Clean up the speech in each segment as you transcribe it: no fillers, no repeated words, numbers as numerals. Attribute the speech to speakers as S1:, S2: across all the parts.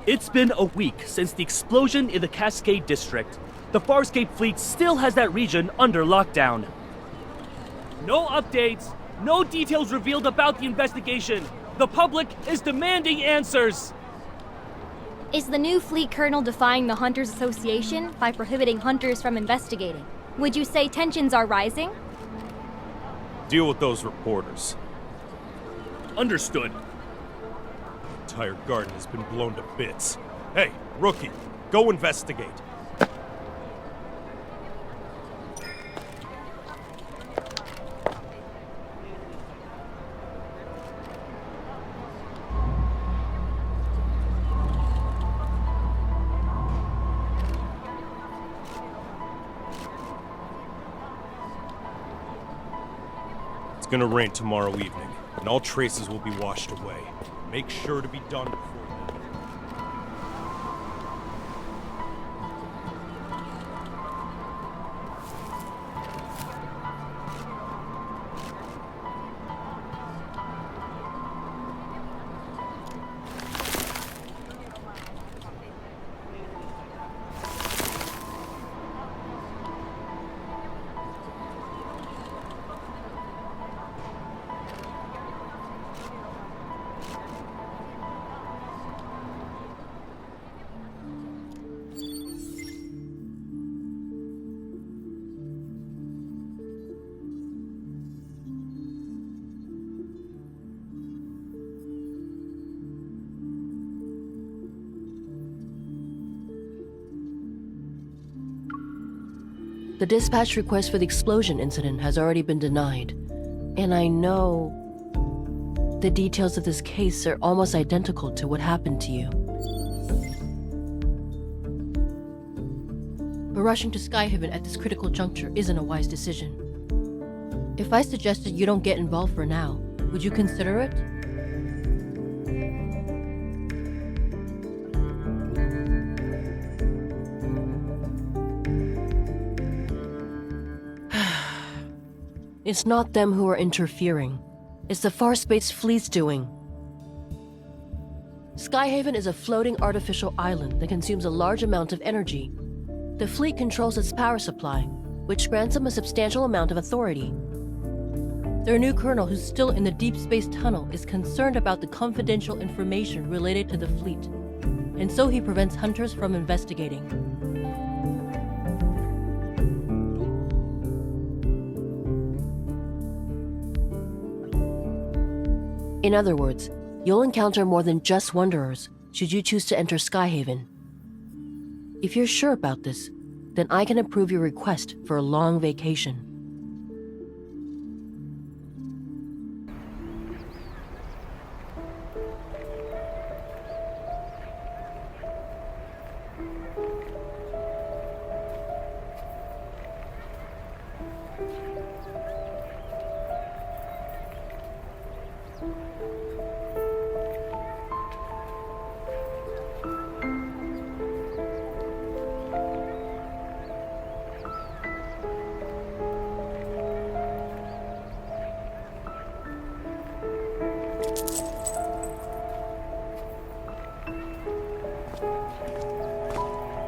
S1: It's been a week since the explosion in the Cascade District. The Farscape fleet still has that region under lockdown. No updates, no details revealed about the investigation. The public is demanding answers.
S2: Is the new fleet colonel defying the Hunters Association by prohibiting hunters from investigating? Would you say tensions are rising?
S3: Deal with those reporters.
S1: Understood.
S3: The entire garden has been blown to bits. Hey, Rookie, go investigate. It's gonna rain tomorrow evening, and all traces will be washed away. Make sure to be done before then.
S4: The dispatch request for the explosion incident has already been denied, and I know the details of this case are almost identical to what happened to you. But rushing to Skyhaven at this critical juncture isn't a wise decision. If I suggested you don't get involved for now, would you consider it? It's not them who are interfering. It's the Farspace fleet's doing. Skyhaven is a floating artificial island that consumes a large amount of energy. The fleet controls its power supply, which grants them a substantial amount of authority. Their new colonel, who's still in the deep space tunnel, is concerned about the confidential information related to the fleet, and so he prevents hunters from investigating. In other words, you'll encounter more than just Wanderers should you choose to enter Skyhaven. If you're sure about this, then I can approve your request for a long vacation.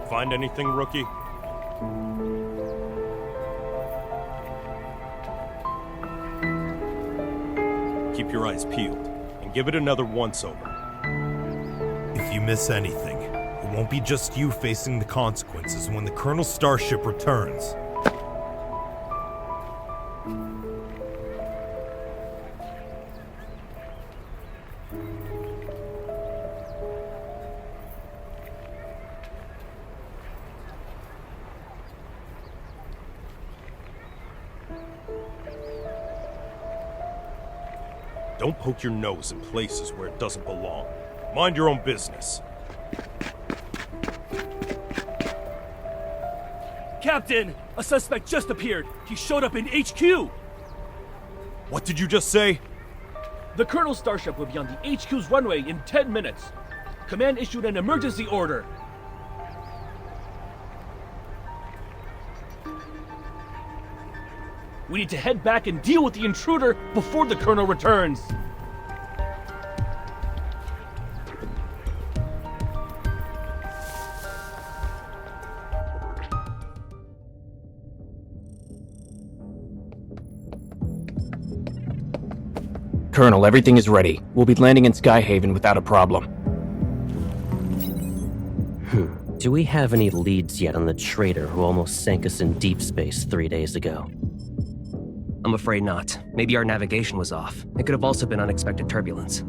S3: Find anything, Rookie? Keep your eyes peeled, and give it another once-over.
S5: If you miss anything, it won't be just you facing the consequences when the Colonel's starship returns.
S3: Don't poke your nose in places where it doesn't belong. Mind your own business.
S1: Captain, a suspect just appeared. He showed up in HQ.
S3: What did you just say?
S1: The Colonel's starship will be on the HQ's runway in 10 minutes. Command issued an emergency order. We need to head back and deal with the intruder before the Colonel returns.
S6: Colonel, everything is ready. We'll be landing in Skyhaven without a problem.
S7: Do we have any leads yet on the traitor who almost sank us in deep space 3 days ago?
S8: I'm afraid not. Maybe our navigation was off. It could have also been unexpected turbulence.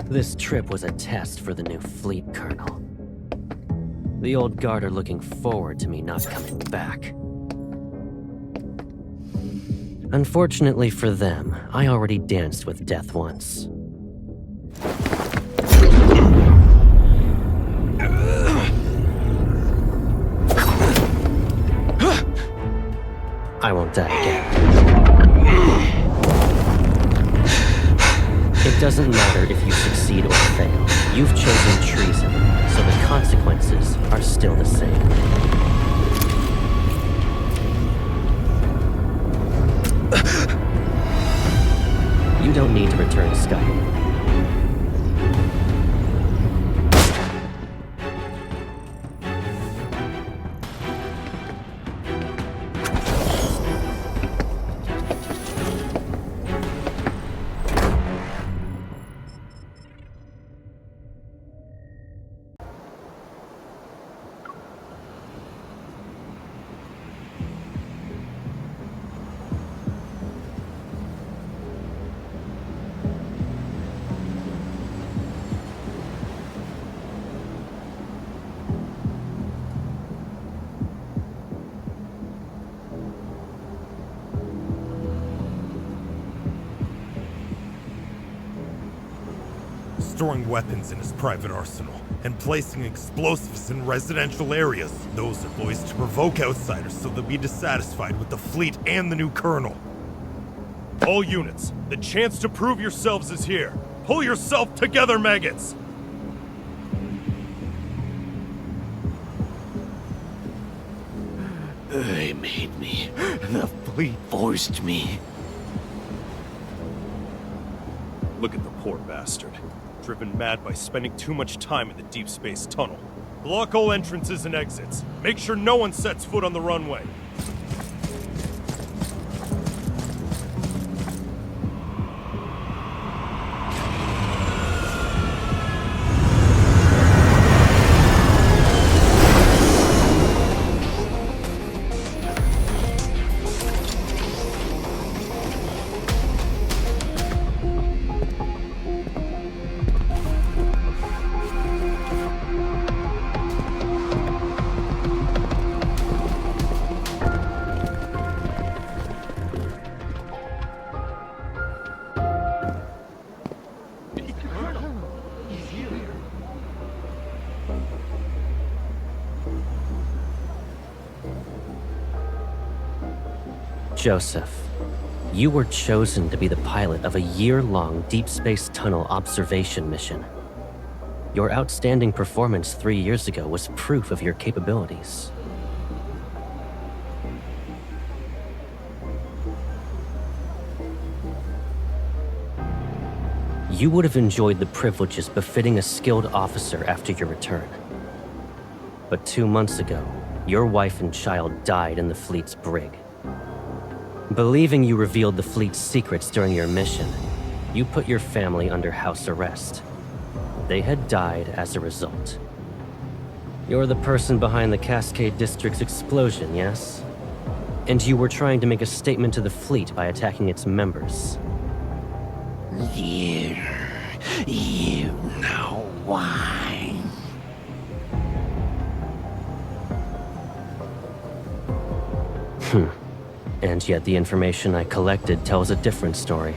S7: This trip was a test for the new fleet colonel. The old guard are looking forward to me not coming back. Unfortunately for them, I already danced with death once. I won't die again. It doesn't matter if you succeed or fail. You've chosen treason, so the consequences are still the same. You don't need to return to Skyhaven.
S5: Storing weapons in his private arsenal, and placing explosives in residential areas. Those are boys to provoke outsiders so they'll be dissatisfied with the fleet and the new colonel.
S3: All units, the chance to prove yourselves is here. Pull yourself together, maggots!
S9: They made me. The fleet forced me.
S3: Look at the poor bastard. Driven mad by spending too much time in the deep space tunnel. Block all entrances and exits. Make sure no one sets foot on the runway.
S7: Joseph, you were chosen to be the pilot of a year-long deep space tunnel observation mission. Your outstanding performance 3 years ago was proof of your capabilities. You would have enjoyed the privileges befitting a skilled officer after your return. But 2 months ago, your wife and child died in the fleet's brig. Believing you revealed the fleet's secrets during your mission, you put your family under house arrest. They had died as a result. You're the person behind the Cascade District's explosion, yes? And you were trying to make a statement to the fleet by attacking its members.
S9: You know why.
S7: And yet the information I collected tells a different story.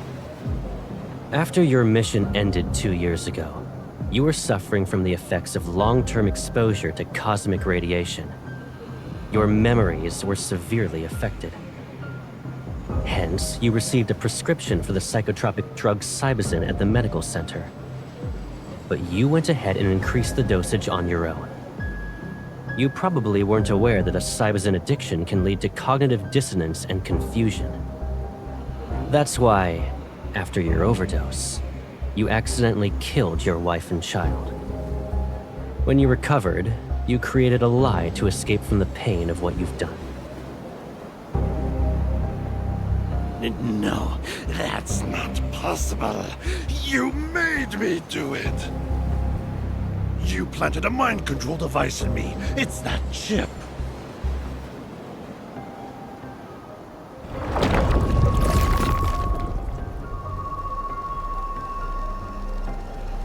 S7: After your mission ended 2 years ago, you were suffering from the effects of long-term exposure to cosmic radiation. Your memories were severely affected. Hence, you received a prescription for the psychotropic drug Cybazin at the medical center. But you went ahead and increased the dosage on your own. You probably weren't aware that a Cybazin addiction can lead to cognitive dissonance and confusion. That's why, after your overdose, you accidentally killed your wife and child. When you recovered, you created a lie to escape from the pain of what you've done.
S9: No, that's not possible. You made me do it. You planted a mind control device in me. It's that chip.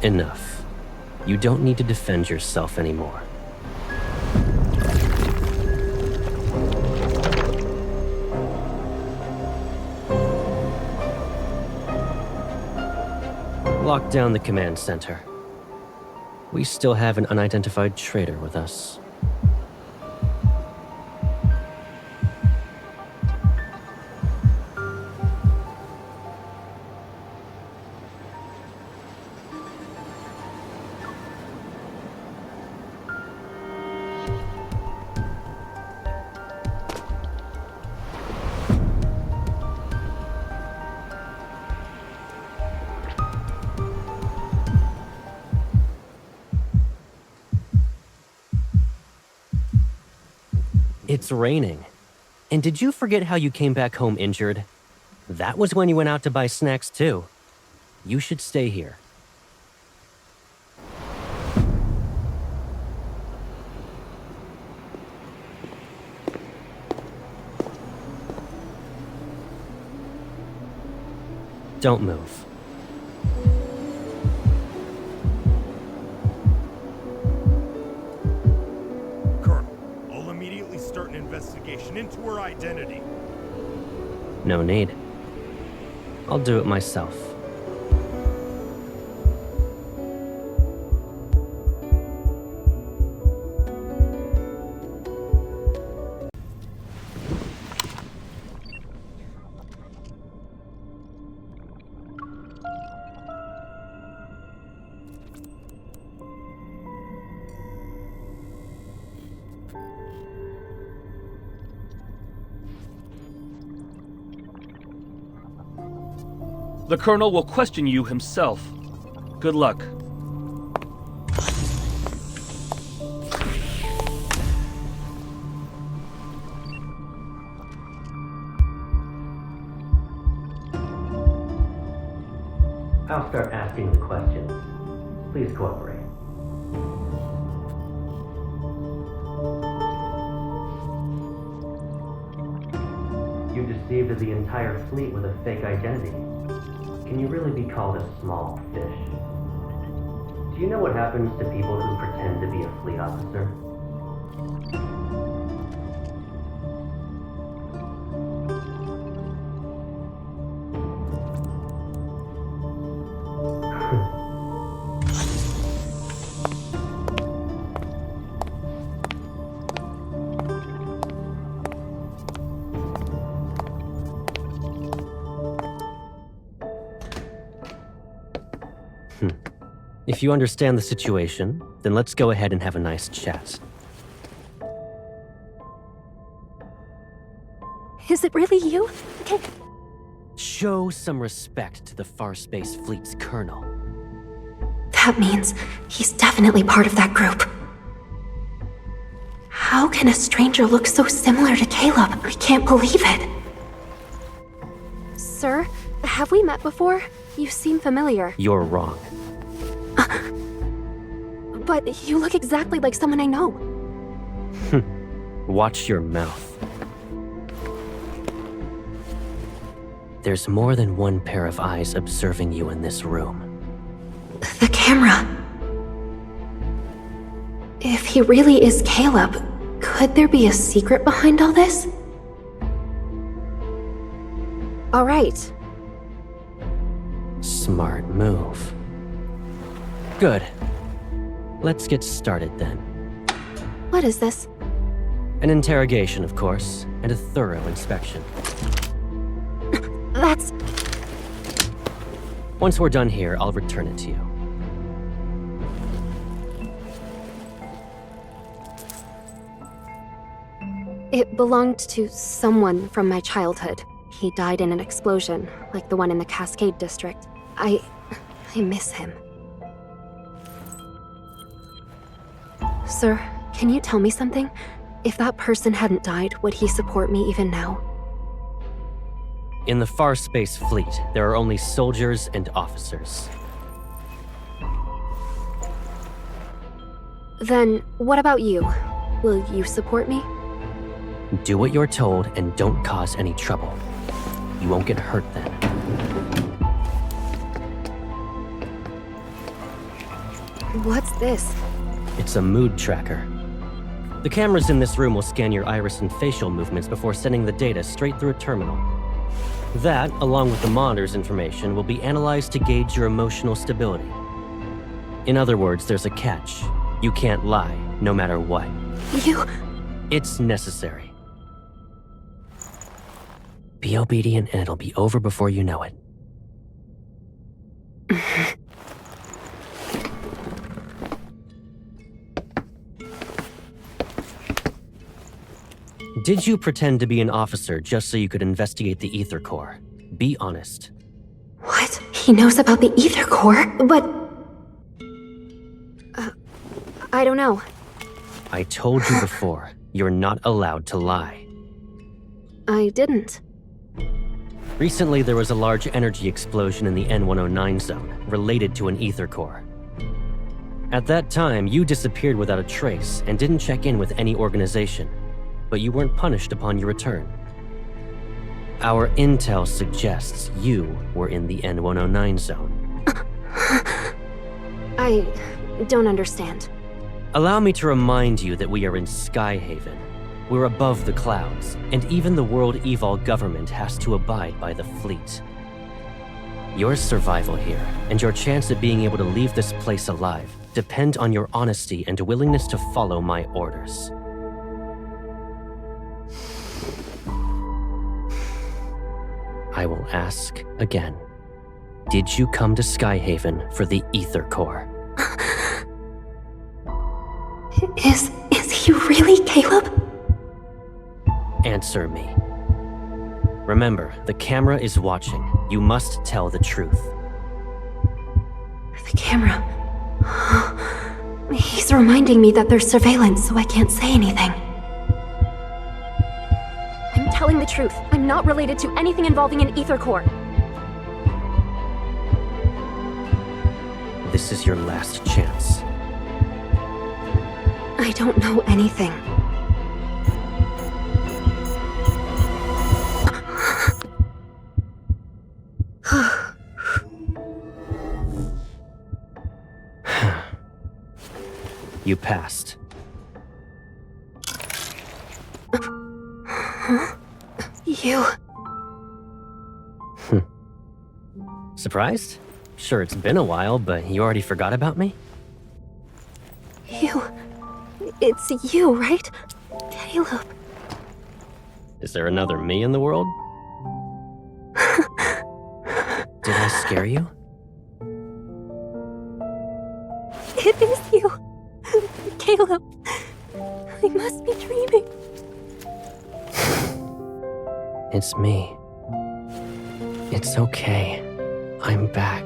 S7: Enough. You don't need to defend yourself anymore. Lock down the command center. We still have an unidentified traitor with us. It's raining. And did you forget how you came back home injured? That was when you went out to buy snacks too. You should stay here. Don't move.
S5: Start an investigation into her identity.
S7: No need. I'll do it myself.
S1: The Colonel will question you himself. Good luck.
S7: I'll start asking the questions. Please cooperate. You deceived the entire fleet with a fake identity. Can you really be called a small fish? Do you know what happens to people who pretend to be a fleet officer? If you understand the situation, then let's go ahead and have a nice chat.
S10: Is it really you?
S7: Show some respect to the Farspace Fleet's colonel.
S10: That means he's definitely part of that group. How can a stranger look so similar to Caleb? I can't believe it. Sir, have we met before? You seem familiar.
S7: You're wrong.
S10: But you look exactly like someone I know.
S7: Watch your mouth. There's more than one pair of eyes observing you in this room.
S10: The camera. If he really is Caleb, could there be a secret behind all this? All right.
S7: Smart move. Good. Let's get started then.
S10: What is this?
S7: An interrogation, of course, and a thorough inspection.
S10: That's...
S7: Once we're done here, I'll return it to you.
S10: It belonged to someone from my childhood. He died in an explosion, like the one in the Cascade District. I miss him. Sir, can you tell me something? If that person hadn't died, would he support me even now?
S7: In the Far Space Fleet, there are only soldiers and officers.
S10: Then, what about you? Will you support me?
S7: Do what you're told and don't cause any trouble. You won't get hurt then.
S10: What's this?
S7: It's a mood tracker. The cameras in this room will scan your iris and facial movements before sending the data straight through a terminal. That, along with the monitor's information, will be analyzed to gauge your emotional stability. In other words, there's a catch. You can't lie, no matter what.
S10: You...
S7: It's necessary. Be obedient and it'll be over before you know it. Did you pretend to be an officer just so you could investigate the Ether Core? Be honest.
S10: What? He knows about the Ether Core? But... I don't know.
S7: I told you before, you're not allowed to lie.
S10: I didn't.
S7: Recently, there was a large energy explosion in the N109 zone, related to an Ether Core. At that time, you disappeared without a trace and didn't check in with any organization, but you weren't punished upon your return. Our intel suggests you were in the N109 zone.
S10: I don't understand.
S7: Allow me to remind you that we are in Skyhaven. We're above the clouds, and even the World Evol government has to abide by the fleet. Your survival here, and your chance at being able to leave this place alive, depend on your honesty and willingness to follow my orders. I will ask again. Did you come to Skyhaven for the Ether Core?
S10: Is he really Caleb?
S7: Answer me. Remember, the camera is watching. You must tell the truth.
S10: The camera. He's reminding me that there's surveillance, so I can't say anything. I'm telling the truth. I'm not related to anything involving an Ether Core.
S7: This is your last chance.
S10: I don't know anything.
S7: You passed.
S10: You...
S7: Surprised? Sure, it's been a while, but you already forgot about me?
S10: You... It's you, right? Caleb.
S7: Is there another me in the world? Did I scare you?
S10: It is you. Caleb. I must be dreaming.
S7: It's me. It's okay. I'm back.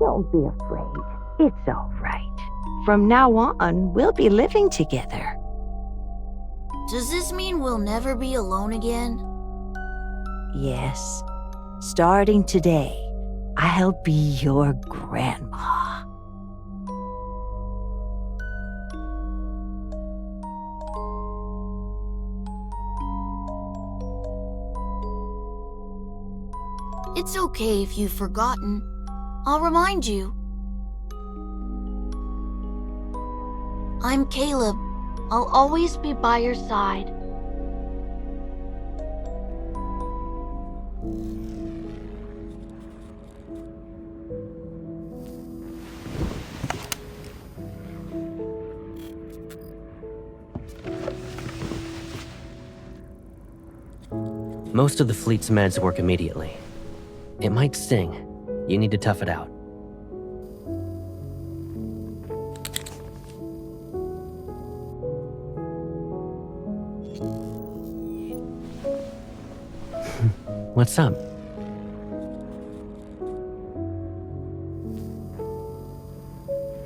S11: Don't be afraid. It's all right. From now on, we'll be living together.
S12: Does this mean we'll never be alone again?
S11: Yes. Starting today, I'll be your grandma.
S12: It's okay if you've forgotten. I'll remind you. I'm Caleb. I'll always be by your side.
S7: Most of the fleet's meds work immediately. It might sting. You need to tough it out. What's up?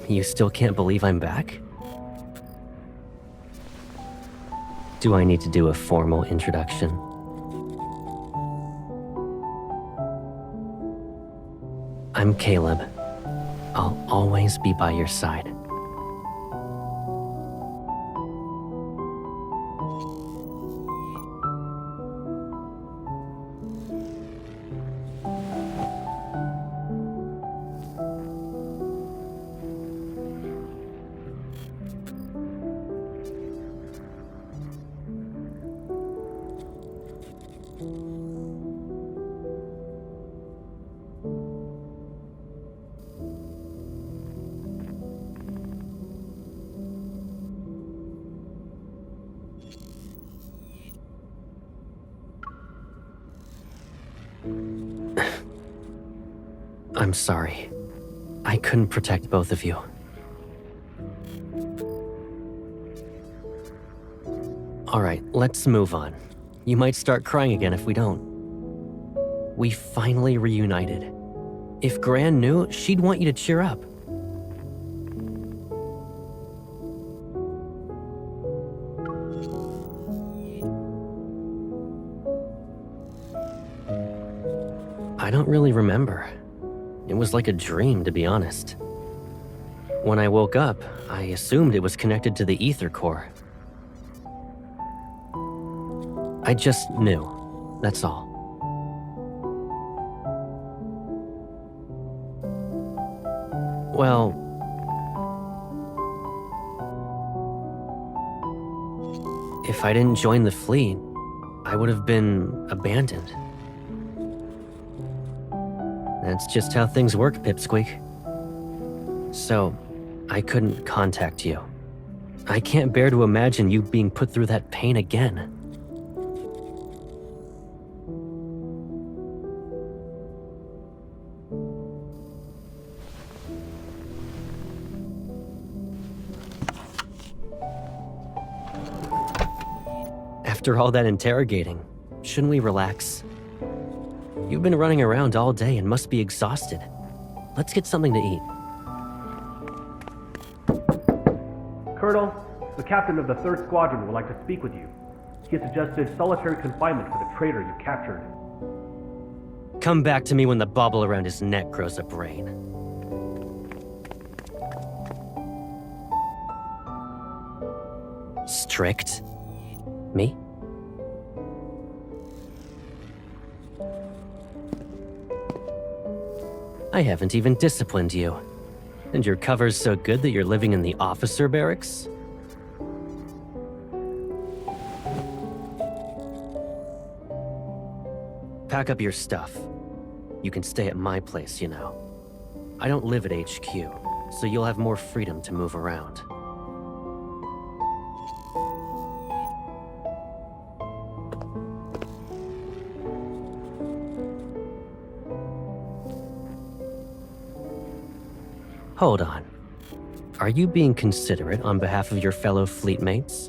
S7: You still can't believe I'm back? Do I need to do a formal introduction? I'm Caleb. I'll always be by your side. I'm sorry. I couldn't protect both of you. Alright, let's move on. You might start crying again if we don't. We finally reunited. If Gran knew, she'd want you to cheer up. I don't really remember. It was like a dream, to be honest. When I woke up, I assumed it was connected to the ether core. I just knew. That's all. Well, if I didn't join the fleet, I would have been abandoned. That's just how things work, Pipsqueak. So, I couldn't contact you. I can't bear to imagine you being put through that pain again. After all that interrogating, shouldn't we relax? You've been running around all day and must be exhausted. Let's get something to eat.
S1: Colonel, the captain of the 3rd Squadron would like to speak with you. He has suggested solitary confinement for the traitor you captured.
S7: Come back to me when the bauble around his neck grows a brain. Strict? Me? I haven't even disciplined you. And your cover's so good that you're living in the officer barracks? Pack up your stuff. You can stay at my place, you know. I don't live at HQ, so you'll have more freedom to move around. Hold on. Are you being considerate on behalf of your fellow fleet mates?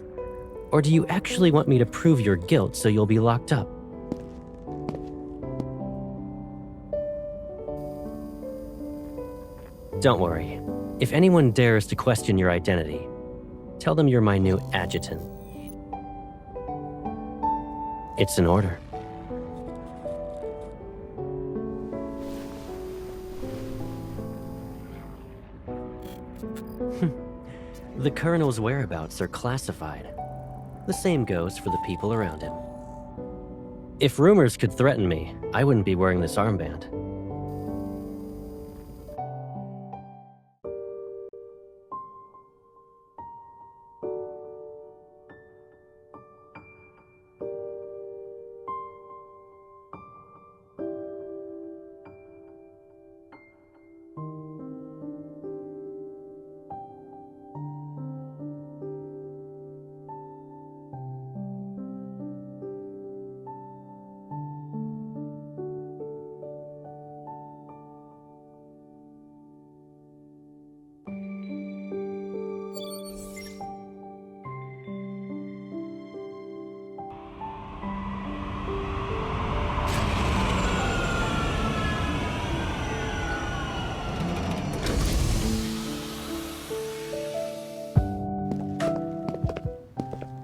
S7: Or do you actually want me to prove your guilt so you'll be locked up? Don't worry. If anyone dares to question your identity, tell them you're my new adjutant. It's an order. The Colonel's whereabouts are classified. The same goes for the people around him. If rumors could threaten me, I wouldn't be wearing this armband.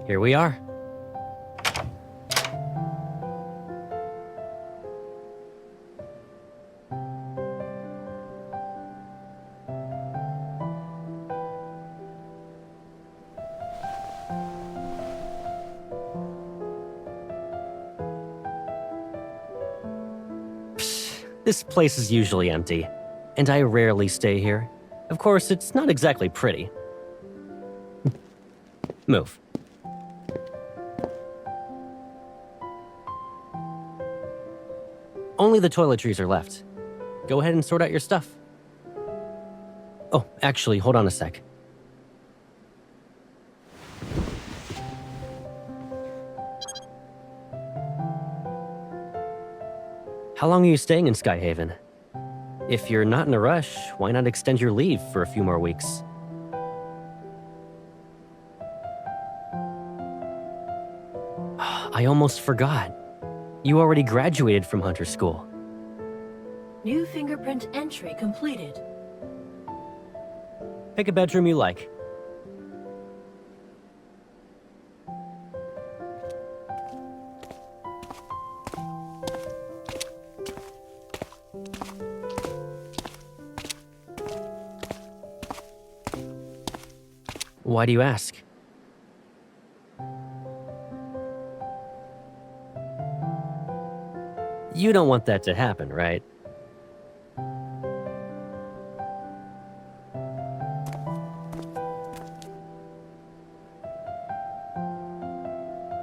S7: Here we are. This place is usually empty, and I rarely stay here. Of course, it's not exactly pretty. Move. Only the toiletries are left. Go ahead and sort out your stuff. Oh, actually, hold on a sec. How long are you staying in Skyhaven? If you're not in a rush, why not extend your leave for a few more weeks? I almost forgot. You already graduated from Hunter School.
S4: New fingerprint entry completed.
S7: Pick a bedroom you like. Why do you ask? You don't want that to happen, right?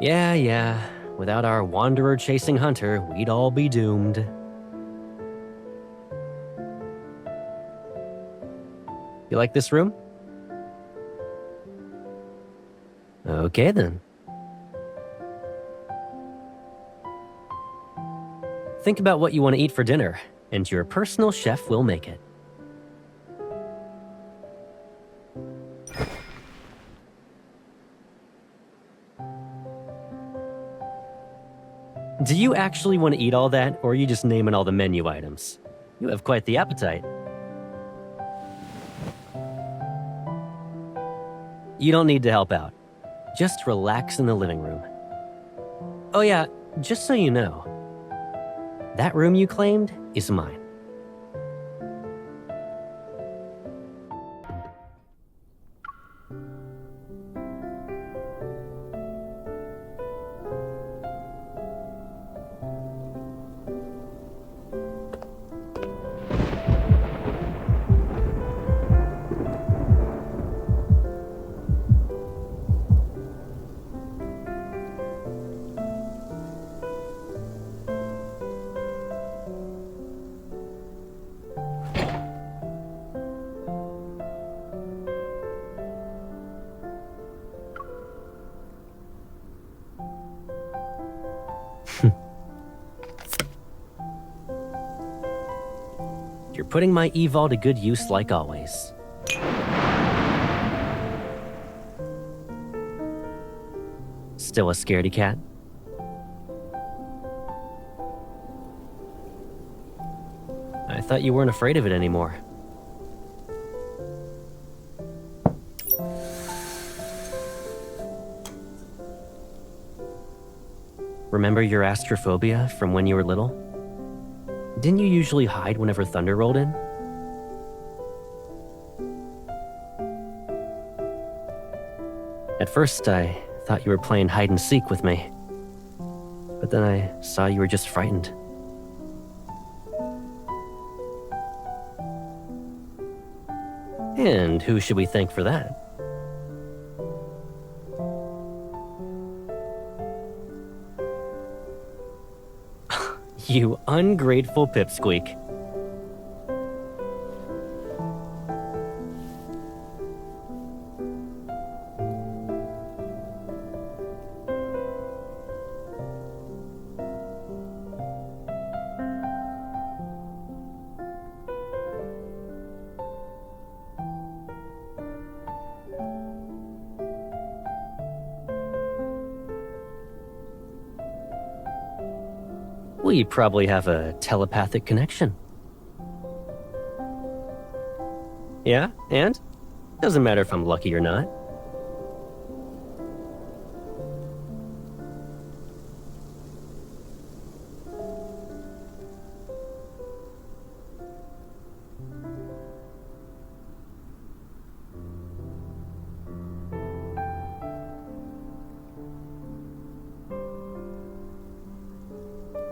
S7: Yeah. Without our wanderer chasing Hunter, we'd all be doomed. You like this room? Okay then. Think about what you want to eat for dinner, and your personal chef will make it. Do you actually want to eat all that, or are you just naming all the menu items? You have quite the appetite. You don't need to help out. Just relax in the living room. Oh yeah, just so you know, that room you claimed is mine. You're putting my evol to good use like always. Still a scaredy cat? I thought you weren't afraid of it anymore. Remember your astrophobia from when you were little? Didn't you usually hide whenever thunder rolled in? At first, I thought you were playing hide and seek with me. But then I saw you were just frightened. And who should we thank for that? You ungrateful pipsqueak. We probably have a telepathic connection. Yeah, and? Doesn't matter if I'm lucky or not.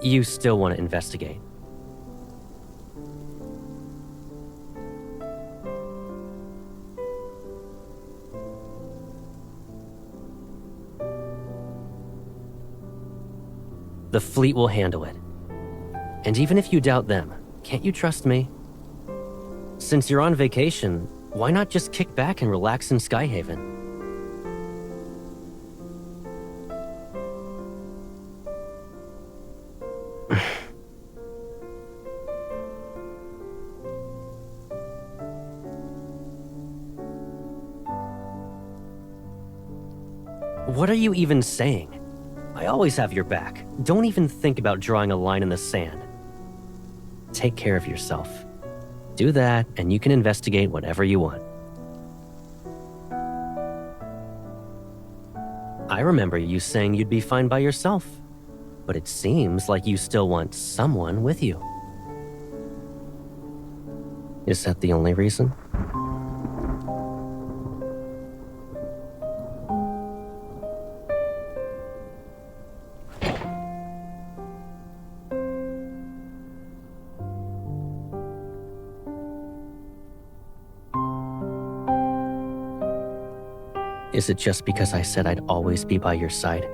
S7: You still want to investigate. The fleet will handle it. And even if you doubt them, can't you trust me? Since you're on vacation, why not just kick back and relax in Skyhaven? What are you even saying? I always have your back. Don't even think about drawing a line in the sand. Take care of yourself. Do that, and you can investigate whatever you want. I remember you saying you'd be fine by yourself, but it seems like you still want someone with you. Is that the only reason? Is it just because I said I'd always be by your side?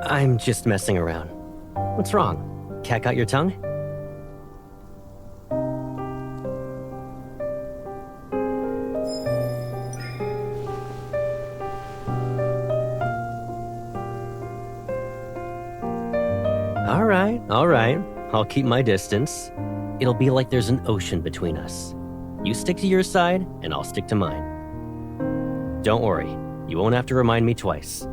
S7: I'm just messing around. What's wrong? Cat got your tongue? All right. I'll keep my distance. It'll be like there's an ocean between us. You stick to your side, and I'll stick to mine. Don't worry, you won't have to remind me twice.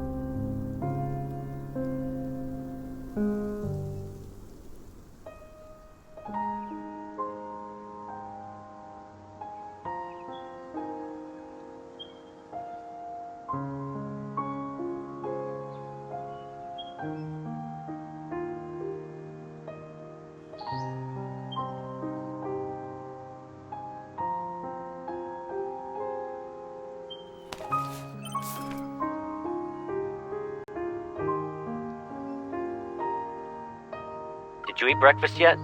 S7: Did you eat breakfast yet?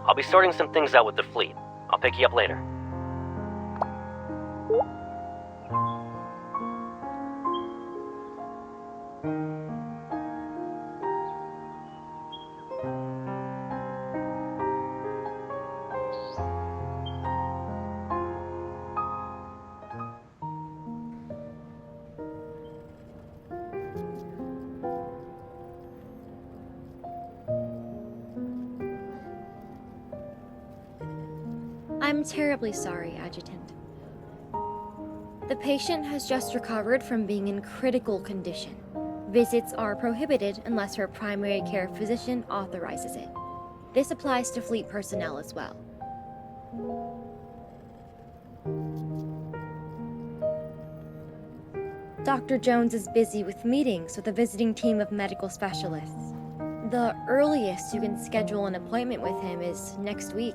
S7: I'll be sorting some things out with the fleet. I'll pick you up later.
S2: I'm terribly sorry, Adjutant. The patient has just recovered from being in critical condition. Visits are prohibited unless her primary care physician authorizes it. This applies to fleet personnel as well. Dr. Jones is busy with meetings with a visiting team of medical specialists. The earliest you can schedule an appointment with him is next week.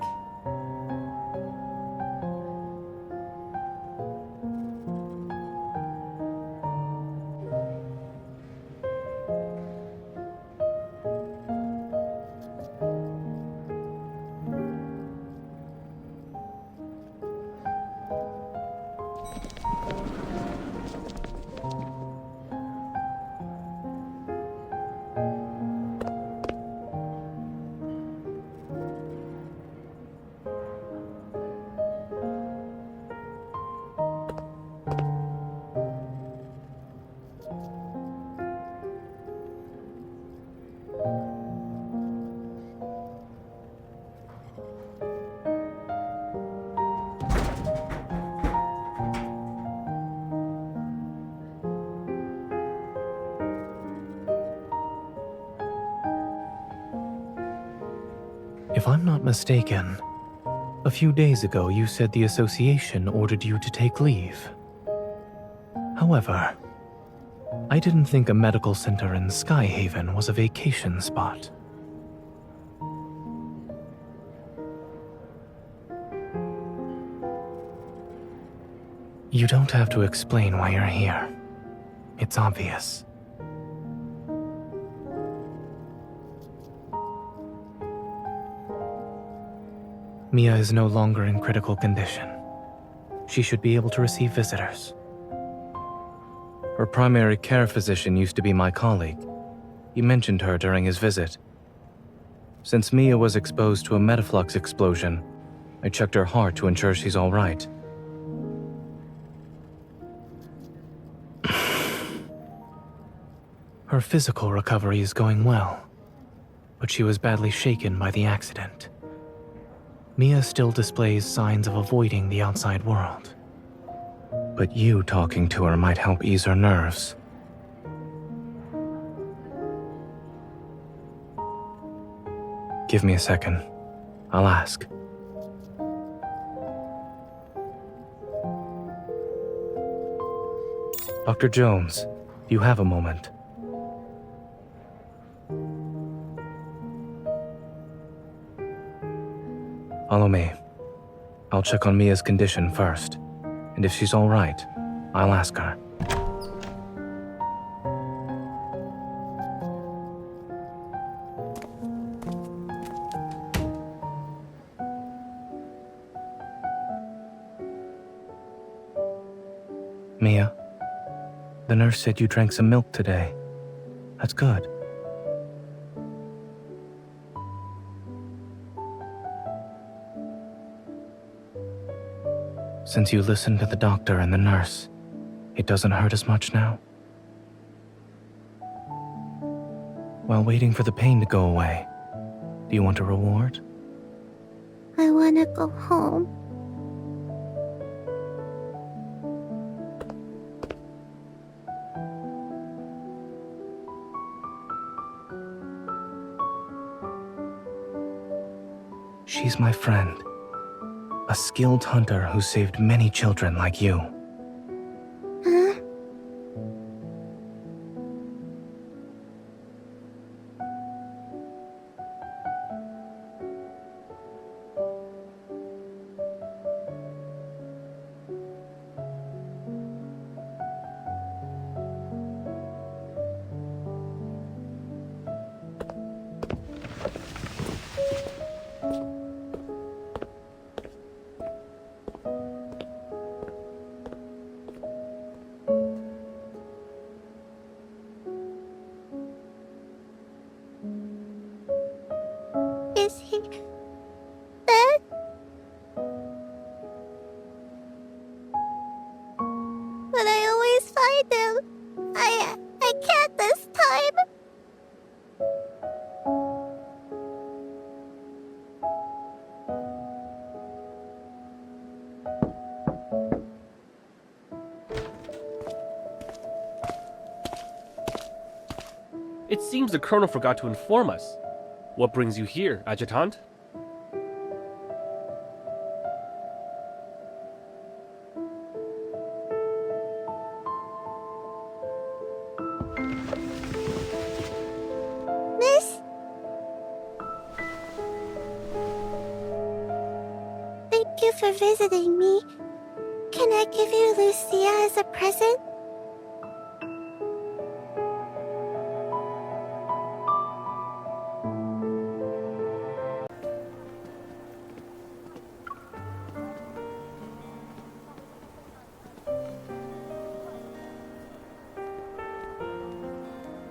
S13: If I'm not mistaken, a few days ago you said the association ordered you to take leave. However, I didn't think a medical center in Skyhaven was a vacation spot. You don't have to explain why you're here. It's obvious. Mia is no longer in critical condition. She should be able to receive visitors. Her primary care physician used to be my colleague. He mentioned her during his visit. Since Mia was exposed to a metaflux explosion, I checked her heart to ensure she's all right. Her physical recovery is going well, but she was badly shaken by the accident. Mia still displays signs of avoiding the outside world. But you talking to her might help ease her nerves. Give me a second. I'll ask. Dr. Jones, do you have a moment? Follow me. I'll check on Mia's condition first, and if she's all right, I'll ask her. Mia, the nurse said you drank some milk today. That's good. Since you listened to the doctor and the nurse, it doesn't hurt as much now? While waiting for the pain to go away, do you want a reward?
S12: I want to go home.
S13: She's my friend. A skilled hunter who saved many children like you.
S12: Huh? Is he dead? But I always find him. I can't this time.
S1: It seems the Colonel forgot to inform us. What brings you here, Adjutant?
S12: Miss? Thank you for visiting me. Can I give you Lucia as a present?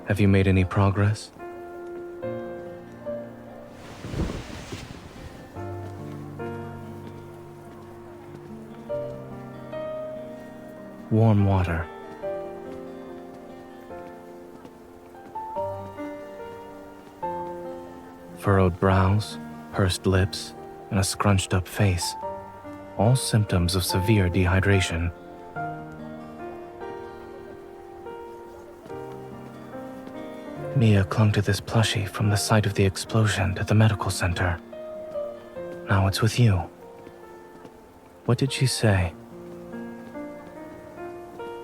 S13: Have you made any progress? Warm water. Furrowed brows, pursed lips, and a scrunched up face. All symptoms of severe dehydration. Mia clung to this plushie from the site of the explosion at the medical center. Now it's with you. What did she say?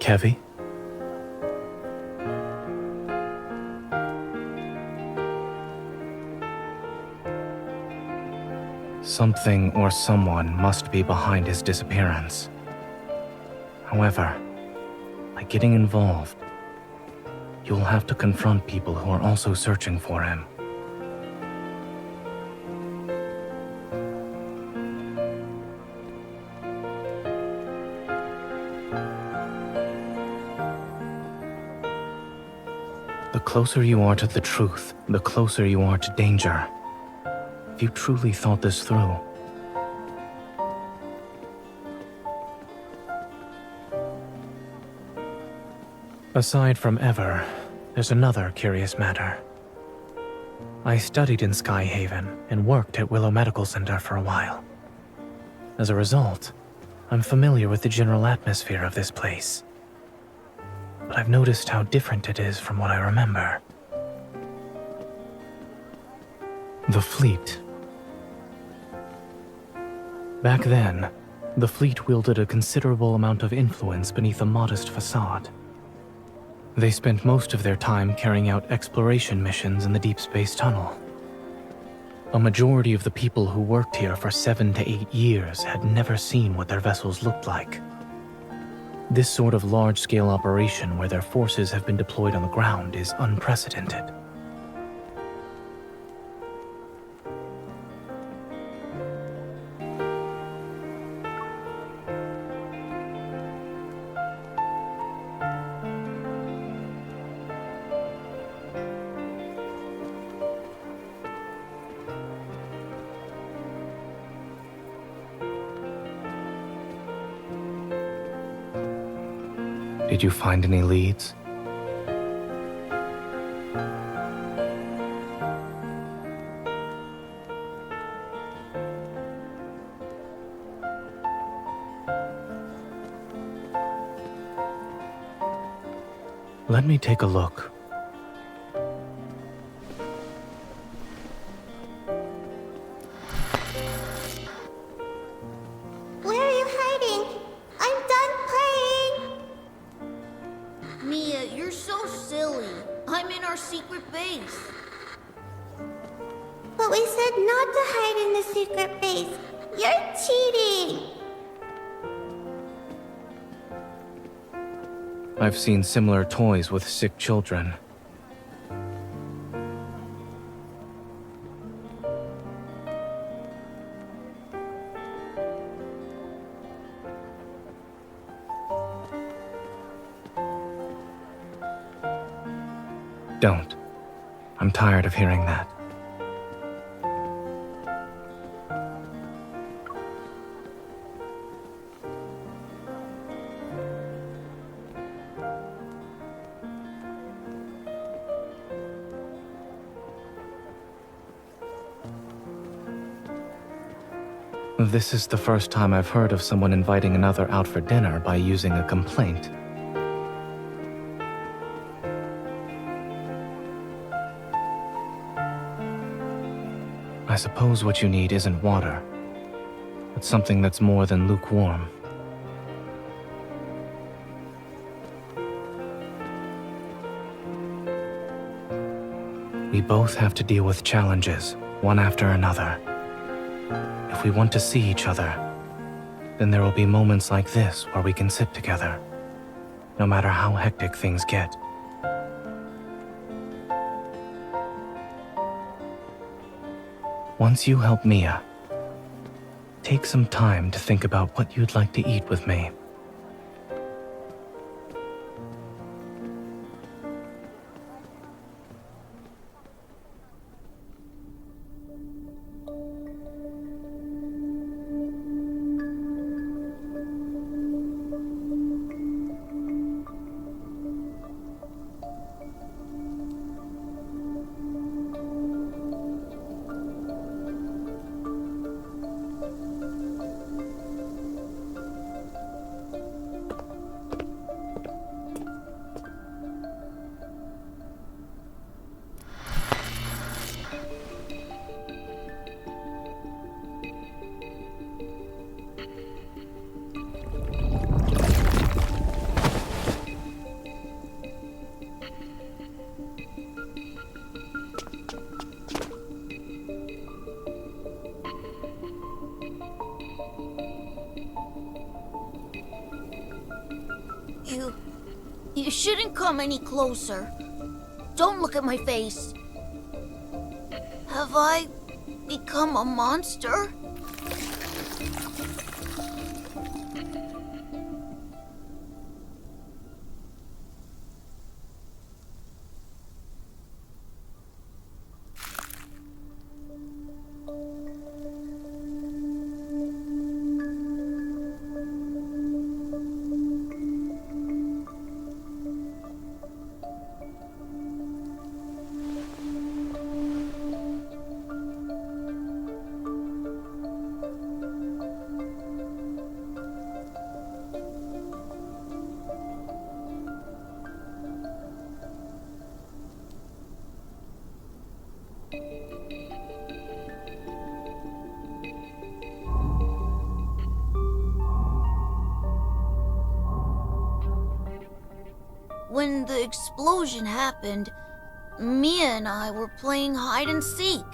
S13: Kevi? Something or someone must be behind his disappearance. However, by getting involved, you'll have to confront people who are also searching for him. The closer you are to the truth, the closer you are to danger. If you truly thought this through. Aside from Ever, there's another curious matter. I studied in Skyhaven and worked at Willow Medical Center for a while. As a result, I'm familiar with the general atmosphere of this place. But I've noticed how different it is from what I remember. The fleet. Back then, the fleet wielded a considerable amount of influence beneath a modest facade. They spent most of their time carrying out exploration missions in the deep space tunnel. A majority of the people who worked here for 7 to 8 years had never seen what their vessels looked like. This sort of large-scale operation where their forces have been deployed on the ground is unprecedented. Did you find any leads? Let me take a look.
S12: Where are you hiding? I'm done playing!
S14: Mia, you're so silly. I'm in our secret base.
S12: But we said not to hide in the secret base. You're cheating!
S13: I've seen similar toys with sick children. Don't. I'm tired of hearing that. This is the first time I've heard of someone inviting another out for dinner by using a complaint. I suppose what you need isn't water, but something that's more than lukewarm. We both have to deal with challenges, one after another. If we want to see each other, then there will be moments like this where we can sit together, no matter how hectic things get. Once you help Mia, take some time to think about what you'd like to eat with me.
S14: You shouldn't come any closer. Don't look at my face. Have I become a monster? when the explosion happened, Mia and I were playing hide and seek.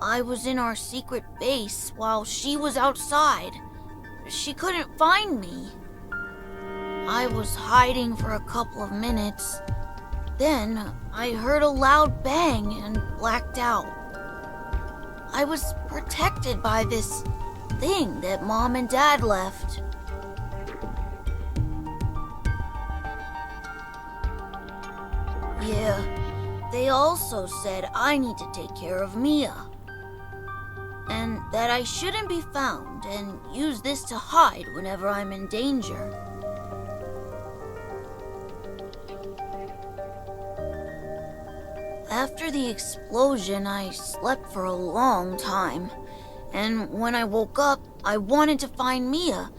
S14: I was in our secret base while she was outside. She couldn't find me. I was hiding for a couple of minutes. Then I heard a loud bang and blacked out. I was protected by this thing that Mom and Dad left. Yeah, they also said I need to take care of Mia. And that I shouldn't be found and use this to hide whenever I'm in danger. After the explosion, I slept for a long time. And when I woke up, I wanted to find Mia,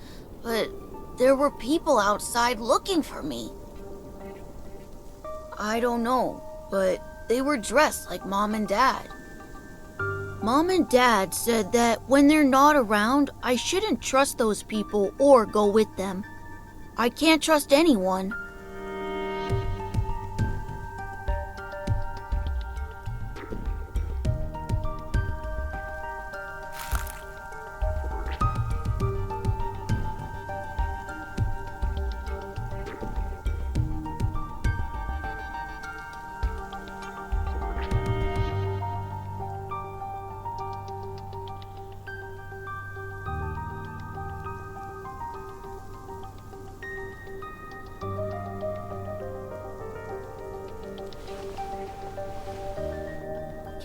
S14: but there were people outside looking for me. I don't know, but they were dressed like Mom and Dad. Mom and Dad said that when they're not around, I shouldn't trust those people or go with them. I can't trust anyone.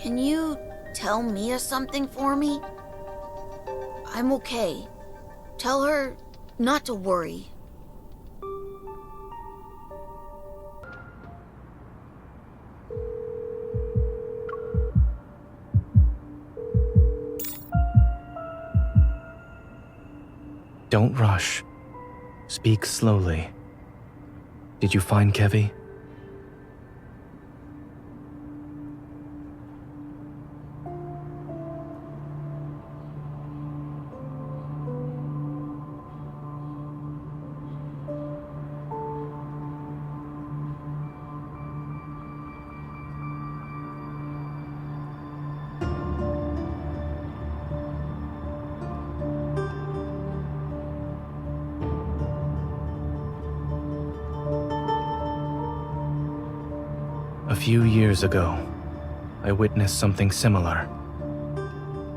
S14: Can you tell Mia something for me? I'm okay. Tell her not to worry.
S13: Don't rush. Speak slowly. Did you find Kevi? A few years ago, I witnessed something similar.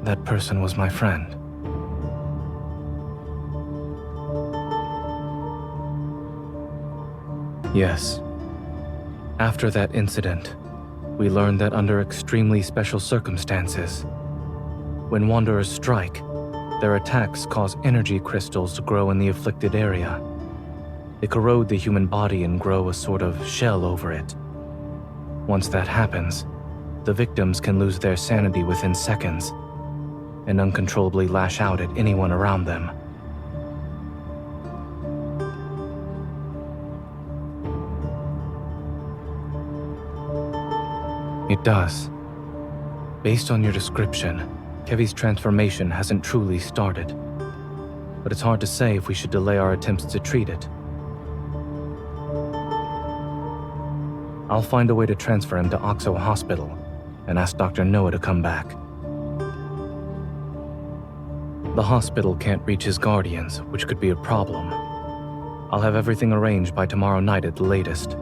S13: That person was my friend. Yes. After that incident, we learned that under extremely special circumstances, when Wanderers strike, their attacks cause energy crystals to grow in the afflicted area. They corrode the human body and grow a sort of shell over it. Once that happens, the victims can lose their sanity within seconds and uncontrollably lash out at anyone around them. It does. Based on your description, Kevi's transformation hasn't truly started, but it's hard to say if we should delay our attempts to treat it. I'll find a way to transfer him to Oxo Hospital and ask Dr. Noah to come back. The hospital can't reach his guardians, which could be a problem. I'll have everything arranged by tomorrow night at the latest.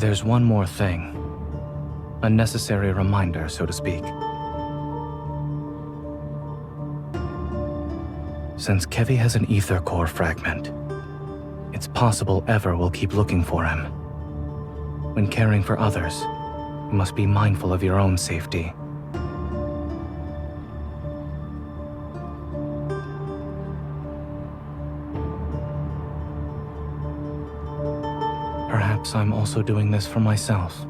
S13: There's one more thing. A necessary reminder, so to speak. Since Kevi has an ether core fragment, it's possible Ever will keep looking for him. When caring for others, you must be mindful of your own safety. Perhaps I'm also doing this for myself.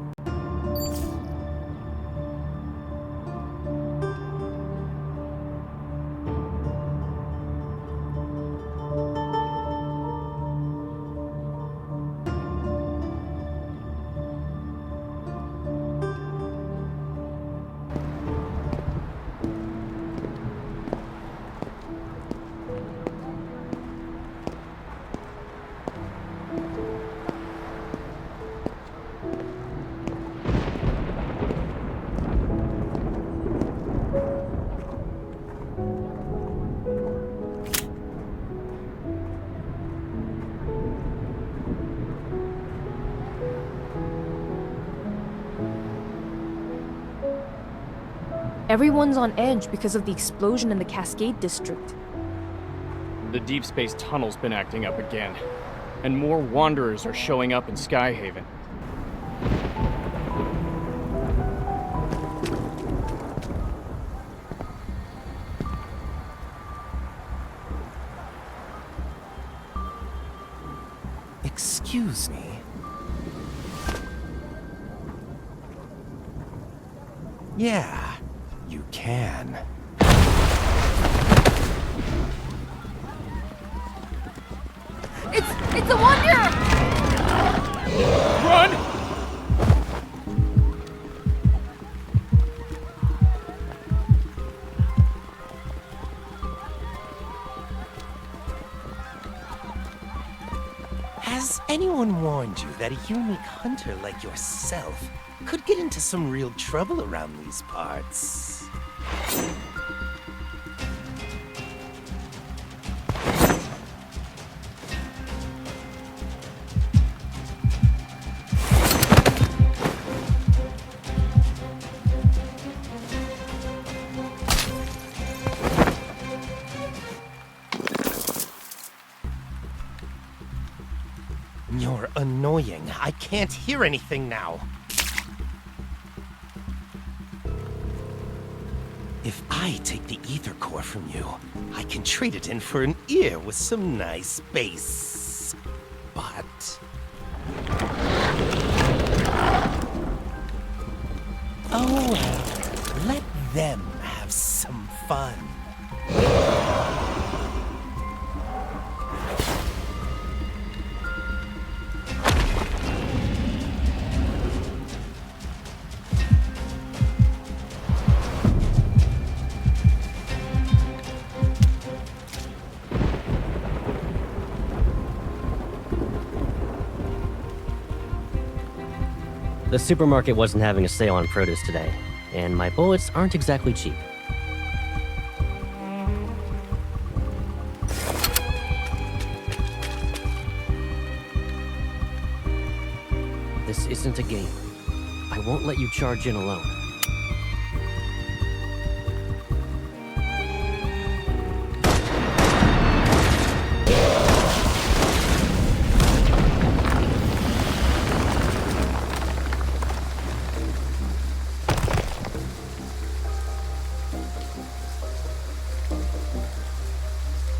S15: Everyone's on edge because of the explosion in the Cascade District.
S6: The Deep Space Tunnel's been acting up again, and more Wanderers are showing up in Skyhaven.
S16: Excuse me. Yeah, you can.
S15: It's a Wanderer!
S6: Run!
S16: Has anyone warned you that a unique hunter like yourself could get into some real trouble around these parts? You're annoying. I can't hear anything now. If I take the ether core from you, I can trade it in for an ear with some nice bass. But... oh well, let them have some fun.
S7: The supermarket wasn't having a sale on produce today, and my bullets aren't exactly cheap. This isn't a game. I won't let you charge in alone.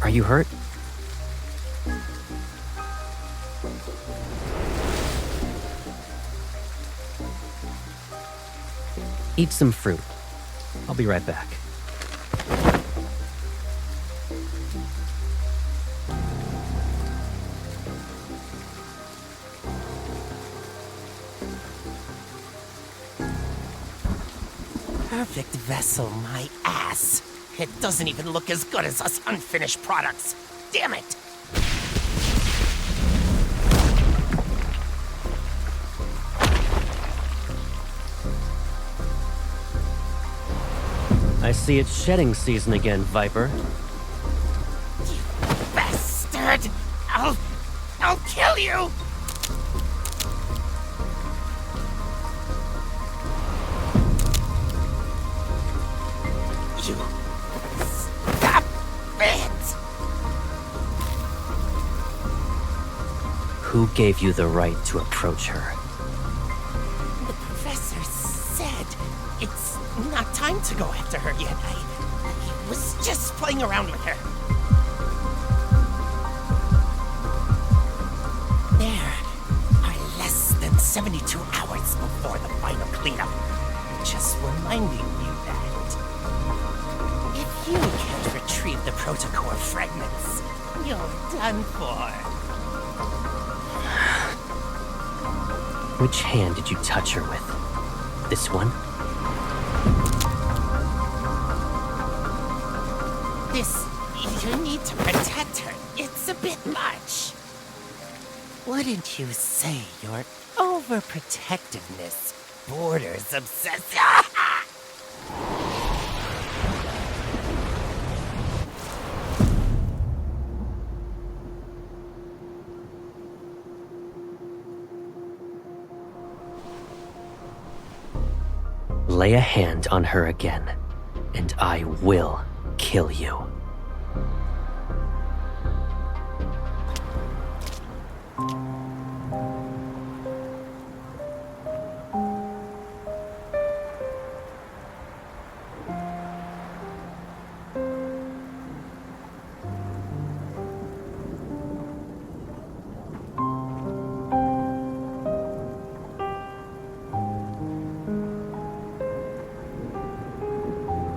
S7: Are you hurt? Eat some fruit. I'll be right back.
S16: Perfect vessel, my ass. It doesn't even look as good as us unfinished products. Damn it!
S7: I see it's shedding season again, Viper.
S16: You bastard! I'll kill you! You... stop it!
S7: Who gave you the right to approach her?
S16: The professor said it's not time to go after her yet. I was just playing around with her. There are less than 72 hours before the final cleanup. Just reminding you that. If you can't retrieve the protocore fragments, you're done for.
S7: Which hand did you touch her with? This one?
S16: This... you need to protect her. It's a bit much. Wouldn't you say your overprotectiveness borders obsession?
S7: Lay a hand on her again, and I will kill you.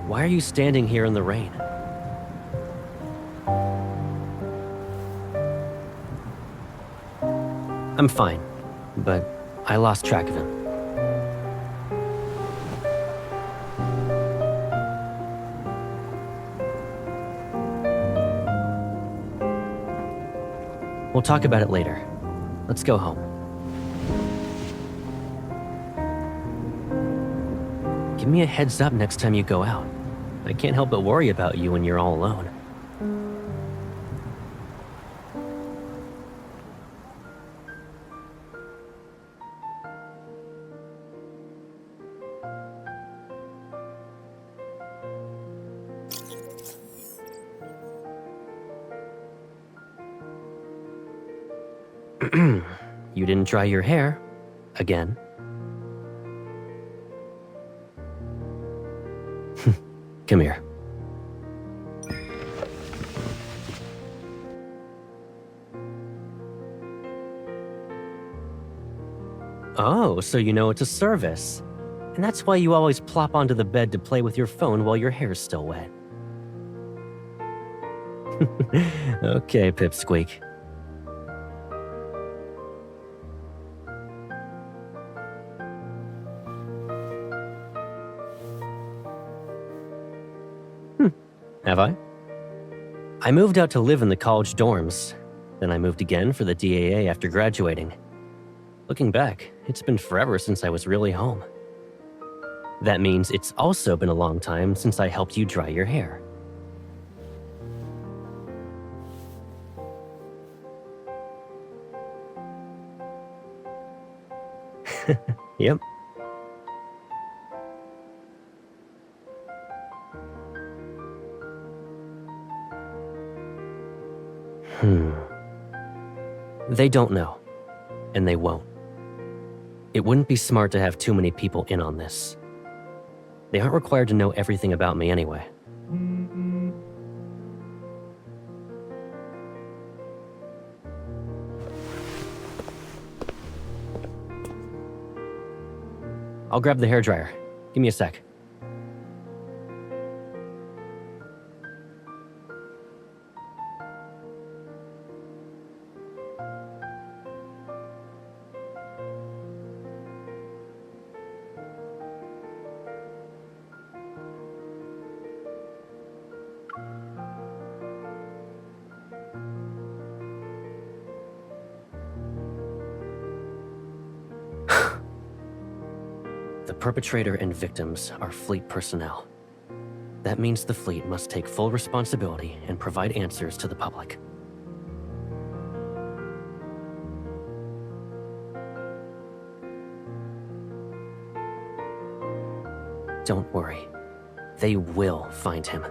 S7: Why are you standing here in the rain? I'm fine, but I lost track of him. We'll talk about it later. Let's go home. Give me a heads up next time you go out. I can't help but worry about you when you're all alone. You didn't dry your hair. Again. Come here. Oh, so you know it's a service. And that's why you always plop onto the bed to play with your phone while your hair's still wet. Okay, Pipsqueak. Have I? I moved out to live in the college dorms. Then I moved again for the DAA after graduating. Looking back, it's been forever since I was really home. That means it's also been a long time since I helped you dry your hair. Yep. They don't know, and they won't. It wouldn't be smart to have too many people in on this. They aren't required to know everything about me anyway. I'll grab the hairdryer. Give me a sec. The perpetrator and victims are fleet personnel. That means the fleet must take full responsibility and provide answers to the public. Don't worry. They will find him.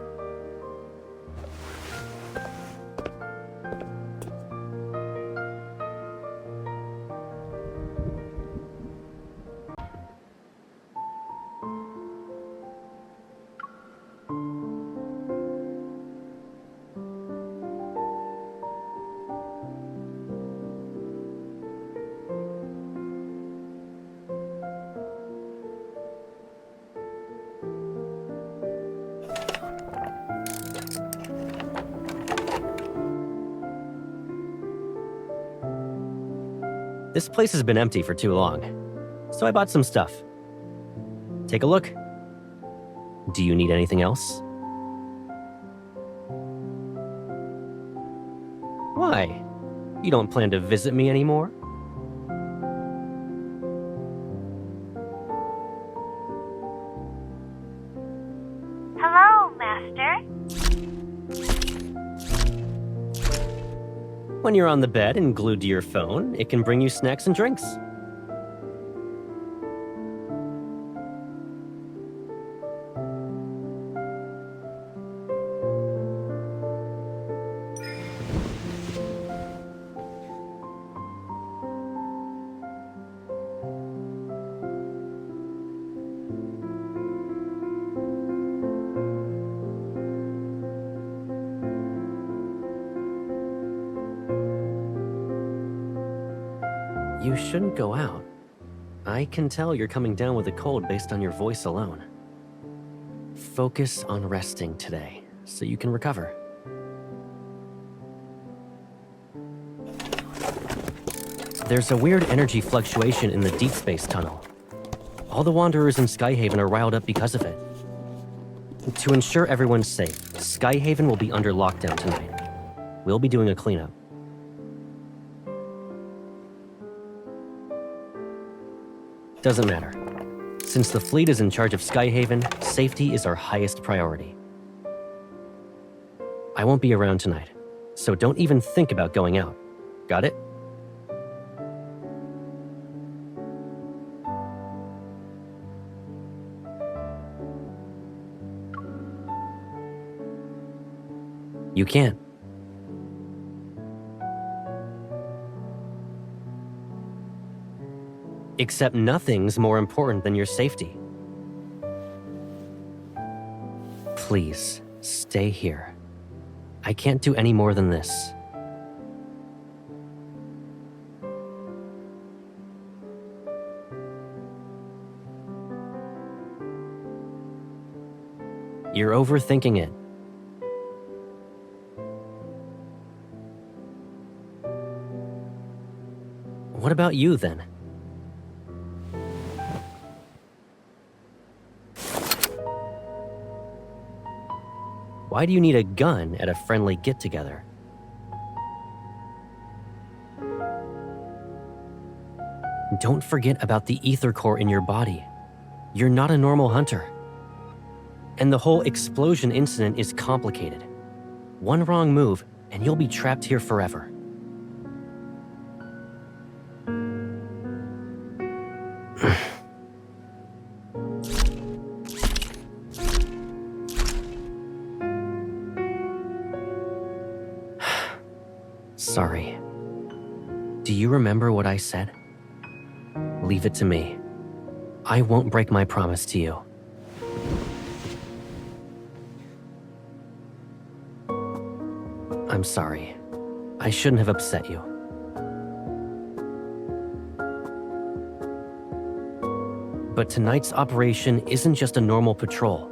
S7: This place has been empty for too long, so I bought some stuff. Take a look. Do you need anything else? Why? You don't plan to visit me anymore?
S12: Hello, Master.
S7: When you're on the bed and glued to your phone, it can bring you snacks and drinks. You shouldn't go out. I can tell you're coming down with a cold based on your voice alone. Focus on resting today, so you can recover. There's a weird energy fluctuation in the deep space tunnel. All the Wanderers in Skyhaven are riled up because of it. To ensure everyone's safe, Skyhaven will be under lockdown tonight. We'll be doing a cleanup. Doesn't matter. Since the fleet is in charge of Skyhaven, safety is our highest priority. I won't be around tonight, so don't even think about going out. Got it? You can't. Except nothing's more important than your safety. Please, stay here. I can't do any more than this. You're overthinking it. What about you, then? Why do you need a gun at a friendly get-together? Don't forget about the ether core in your body. You're not a normal hunter. And the whole explosion incident is complicated. One wrong move, and you'll be trapped here forever. Sorry. Do you remember what I said? Leave it to me. I won't break my promise to you. I'm sorry. I shouldn't have upset you. But tonight's operation isn't just a normal patrol.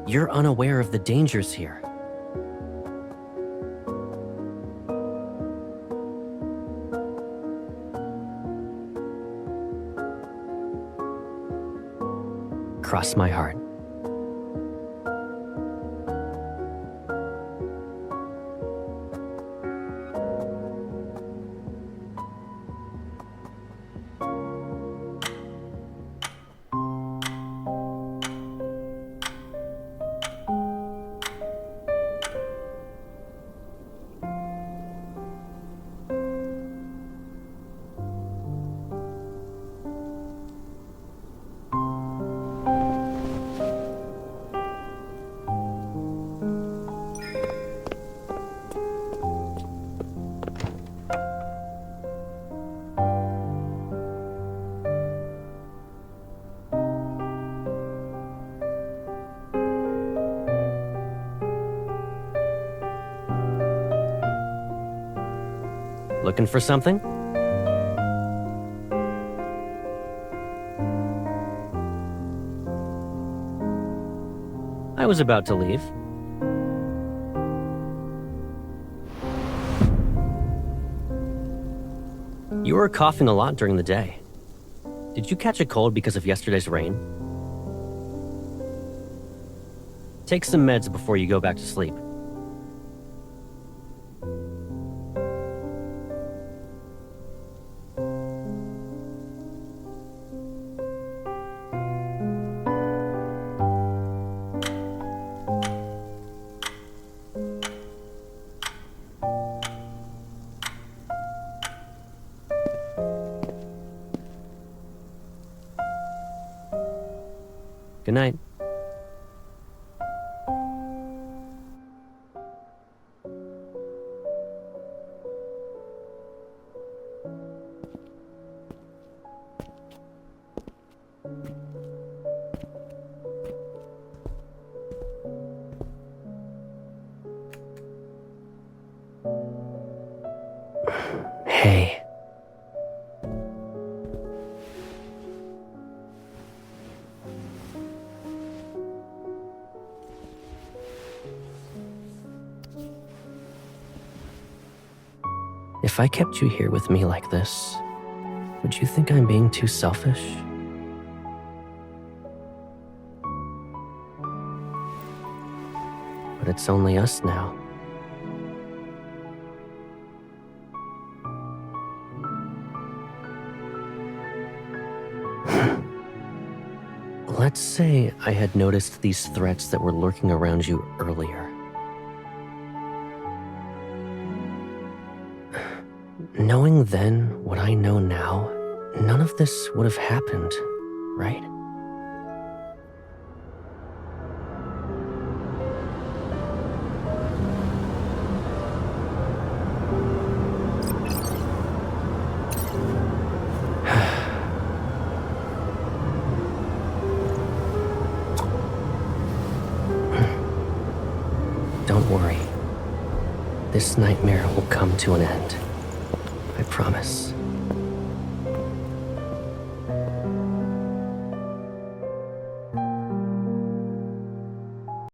S7: You're unaware of the dangers here. Cross my heart. Looking for something? I was about to leave. You were coughing a lot during the day. Did you catch a cold because of yesterday's rain? Take some meds before you go back to sleep. Good night. Hey. If I kept you here with me like this, would you think I'm being too selfish? But it's only us now. Let's say I had noticed these threats that were lurking around you earlier. Knowing then what I know now, none of this would have happened, right? Don't worry. This nightmare will come to an end. I promise.